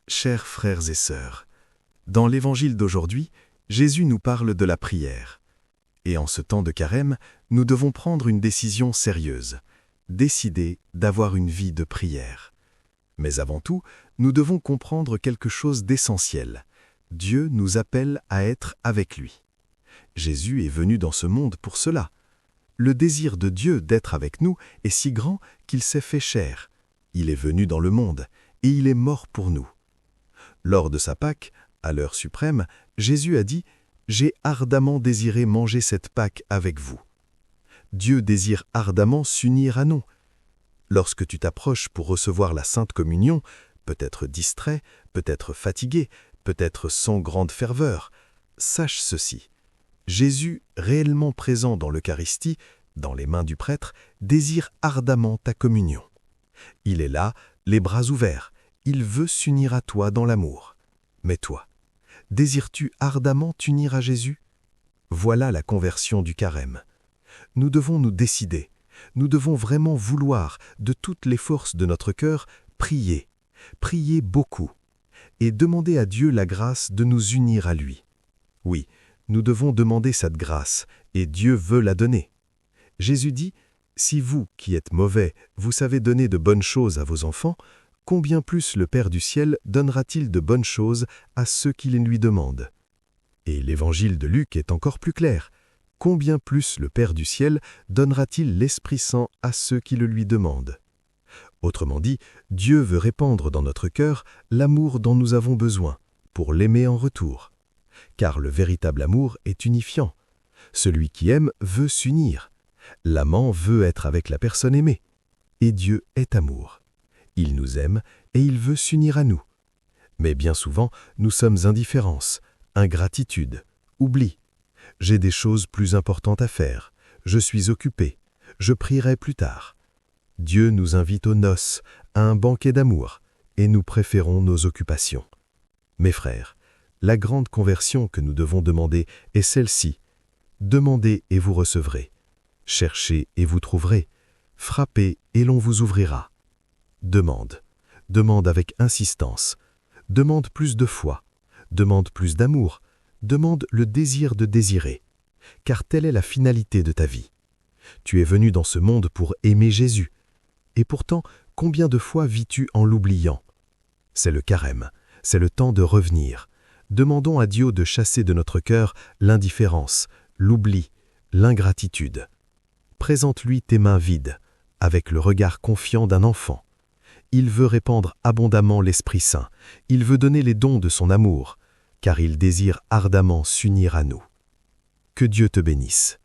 Chers frères et sœurs, dans l'évangile d'aujourd'hui, Jésus nous parle de la prière. Et en ce temps de carême, nous devons prendre une décision sérieuse, décider d'avoir une vie de prière. Mais avant tout, nous devons comprendre quelque chose d'essentiel. Dieu nous appelle à être avec lui. Jésus est venu dans ce monde pour cela. Le désir de Dieu d'être avec nous est si grand qu'il s'est fait chair. Il est venu dans le monde et il est mort pour nous. Lors de sa Pâque, à l'heure suprême, Jésus a dit « J'ai ardemment désiré manger cette Pâque avec vous ». Dieu désire ardemment s'unir à nous. Lorsque tu t'approches pour recevoir la Sainte Communion, peut-être distrait, peut-être fatigué, peut-être sans grande ferveur, sache ceci. Jésus, réellement présent dans l'Eucharistie, dans les mains du prêtre, désire ardemment ta communion. Il est là, les bras ouverts, il veut s'unir à toi dans l'amour. Mais toi, désires-tu ardemment t'unir à Jésus? Voilà la conversion du carême. Nous devons nous décider, nous devons vraiment vouloir, de toutes les forces de notre cœur, prier beaucoup, et demander à Dieu la grâce de nous unir à lui. Oui, nous devons demander cette grâce, et Dieu veut la donner. Jésus dit, « Si vous, qui êtes mauvais, vous savez donner de bonnes choses à vos enfants, combien plus le Père du ciel donnera-t-il de bonnes choses à ceux qui les lui demandent ?» Et l'évangile de Luc est encore plus clair. « Combien plus le Père du ciel donnera-t-il l'Esprit Saint à ceux qui le lui demandent ?» Autrement dit, Dieu veut répandre dans notre cœur l'amour dont nous avons besoin, pour l'aimer en retour. Car le véritable amour est unifiant. Celui qui aime veut s'unir. L'amant veut être avec la personne aimée. Et Dieu est amour. Il nous aime et il veut s'unir à nous. Mais bien souvent, nous sommes indifférence, ingratitude, oubli. J'ai des choses plus importantes à faire. Je suis occupé. Je prierai plus tard. Dieu nous invite aux noces, à un banquet d'amour, et nous préférons nos occupations. Mes frères, la grande conversion que nous devons demander est celle-ci. Demandez et vous recevrez. Cherchez et vous trouverez. Frappez et l'on vous ouvrira. Demande. Demande avec insistance. Demande plus de foi. Demande plus d'amour. Demande le désir de désirer. Car telle est la finalité de ta vie. Tu es venu dans ce monde pour aimer Jésus. Et pourtant, combien de fois vis-tu en l'oubliant? C'est le carême. C'est le temps de revenir. Demandons à Dieu de chasser de notre cœur l'indifférence, l'oubli, l'ingratitude. Présente-lui tes mains vides, avec le regard confiant d'un enfant. Il veut répandre abondamment l'Esprit Saint. Il veut donner les dons de son amour, car il désire ardemment s'unir à nous. Que Dieu te bénisse.